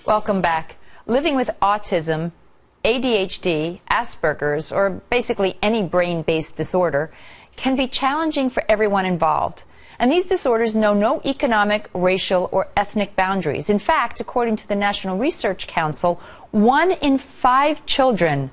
Welcome back. Living with autism, ADHD, Asperger's, or basically any brain-based disorder can be challenging for everyone involved. And these disorders know no economic, racial, or ethnic boundaries. In fact, according to the National Research Council, 1 in 5 children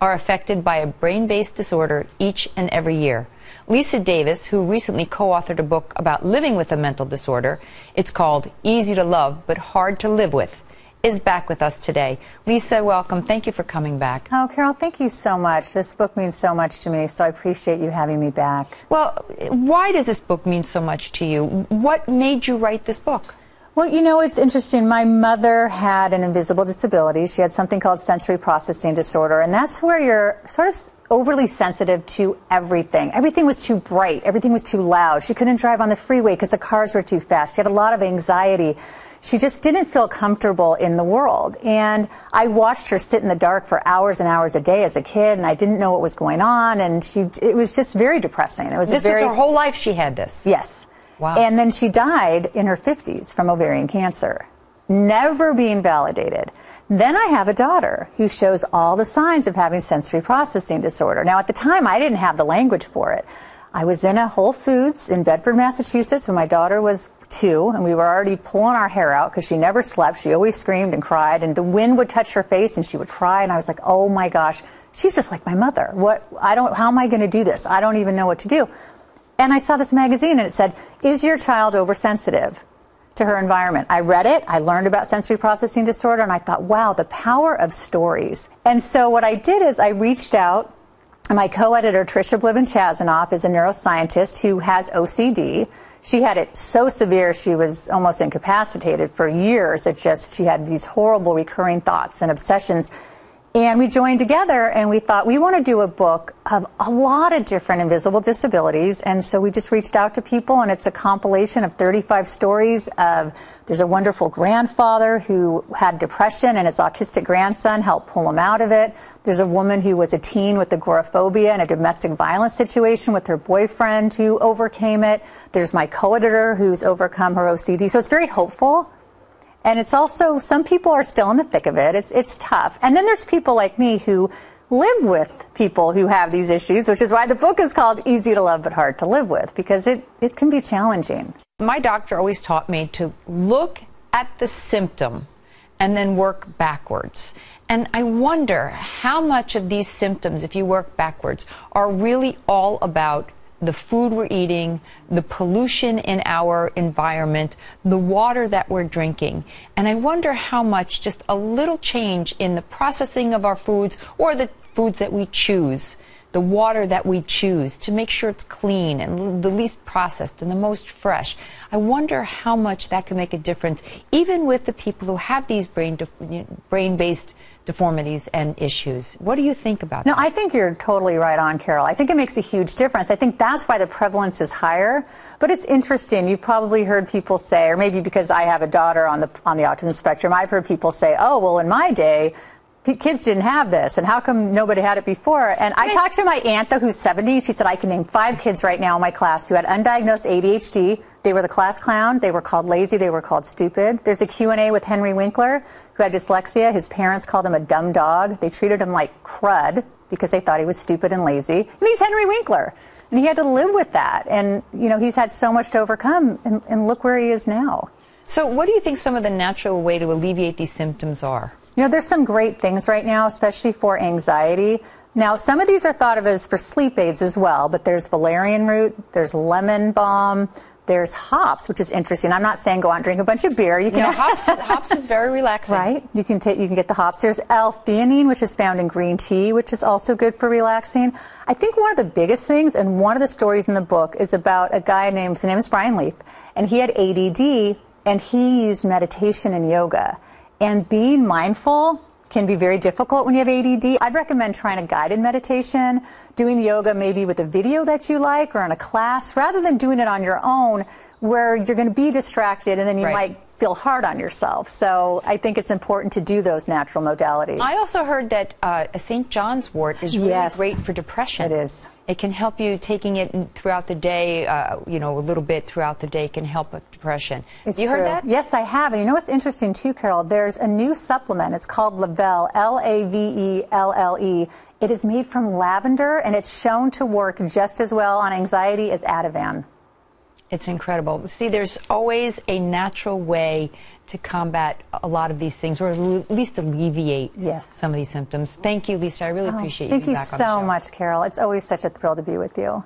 are affected by a brain-based disorder each and every year. Lisa Davis, who recently co-authored a book about living with a mental disorder, it's called Easy to Love but Hard to Live With, is back with us today. Lisa, welcome. Thank you for coming back. Oh, Carol, thank you so much. This book means so much to me, so I appreciate you having me back. Well, why does this book mean so much to you? What made you write this book? Well, you know, it's interesting. My mother had an invisible disability. She had something called sensory processing disorder, and that's where you're sort of overly sensitive to everything. Everything was too bright. Everything was too loud. She couldn't drive on the freeway because the cars were too fast. She had a lot of anxiety. She just didn't feel comfortable in the world. And I watched her sit in the dark for hours and hours a day as a kid, and I didn't know what was going on, and it was just very depressing. It was This was her whole life she had this? Yes. Wow. And then she died in her 50s from ovarian cancer, never being validated. Then I have a daughter who shows all the signs of having sensory processing disorder. Now, at the time, I didn't have the language for it. I was in a Whole Foods in Bedford, Massachusetts when my daughter was 2, and we were already pulling our hair out because she never slept. She always screamed and cried, and the wind would touch her face and she would cry, and I was like, oh my gosh, she's just like my mother. How am I going to do this? I don't even know what to do. And I saw this magazine, and it said, is your child oversensitive to her environment? I read it. I learned about sensory processing disorder, and I thought, wow, the power of stories. And so what I did is I reached out. My co-editor, Tricia Bliven-Chazanoff, is a neuroscientist who has OCD. She had it so severe she was almost incapacitated for years. She had these horrible recurring thoughts and obsessions. And we joined together and we thought we want to do a book of a lot of different invisible disabilities. And so we just reached out to people, and it's a compilation of 35 stories there's a wonderful grandfather who had depression, and his autistic grandson helped pull him out of it. There's a woman who was a teen with agoraphobia in a domestic violence situation with her boyfriend who overcame it. There's my co-editor who's overcome her OCD. So it's very hopeful. And it's also, some people are still in the thick of it. It's tough. And then there's people like me who live with people who have these issues, which is why the book is called Easy to Love but Hard to Live With, because it can be challenging. My doctor always taught me to look at the symptom and then work backwards. And I wonder how much of these symptoms, if you work backwards, are really all about the food we're eating, the pollution in our environment, the water that we're drinking. And I wonder how much just a little change in the processing of our foods, or the foods that we choose, the water that we choose, to make sure it's clean and the least processed and the most fresh. I wonder how much that can make a difference, even with the people who have these brain-based deformities and issues. What do you think about that? No, I think you're totally right on, Carol. I think it makes a huge difference. I think that's why the prevalence is higher. But it's interesting. You've probably heard people say, or maybe because I have a daughter on the autism spectrum, I've heard people say, oh, well, in my day, kids didn't have this, and how come nobody had it before? And I talked to my aunt, though, who's 70. She said, I can name 5 kids right now in my class who had undiagnosed ADHD. They were the class clown. They were called lazy. They were called stupid. There's a Q&A with Henry Winkler, who had dyslexia. His parents called him a dumb dog. They treated him like crud because they thought he was stupid and lazy. And he's Henry Winkler. And he had to live with that. And, you know, he's had so much to overcome, and look where he is now. So what do you think some of the natural way to alleviate these symptoms are? You know, there's some great things right now, especially for anxiety. Now, some of these are thought of as for sleep aids as well, but there's valerian root, there's lemon balm, there's hops, which is interesting. I'm not saying go out and drink a bunch of beer. You can hops is very relaxing. Right? You can get the hops. There's L-theanine, which is found in green tea, which is also good for relaxing. I think one of the biggest things, and one of the stories in the book, is about a guy his name is Brian Leaf, and he had ADD, and he used meditation and yoga. And being mindful can be very difficult when you have ADD. I'd recommend trying a guided meditation, doing yoga maybe with a video that you like or in a class, rather than doing it on your own where you're going to be distracted and then you Right. might feel hard on yourself. So I think it's important to do those natural modalities. I also heard that a St. John's wort is really Yes. great for depression. It is. It can help you taking it throughout the day, you know, a little bit throughout the day can help with depression. It's you true. heard that? Yes, I have. And you know what's interesting too, Carol? There's a new supplement. It's called Lavelle, Lavelle. It is made from lavender, and it's shown to work just as well on anxiety as Ativan. It's incredible. See, there's always a natural way to combat a lot of these things, or at least alleviate some of these symptoms. Thank you, Lisa. I really appreciate you being back on the show. Thank you so much, Carol. It's always such a thrill to be with you.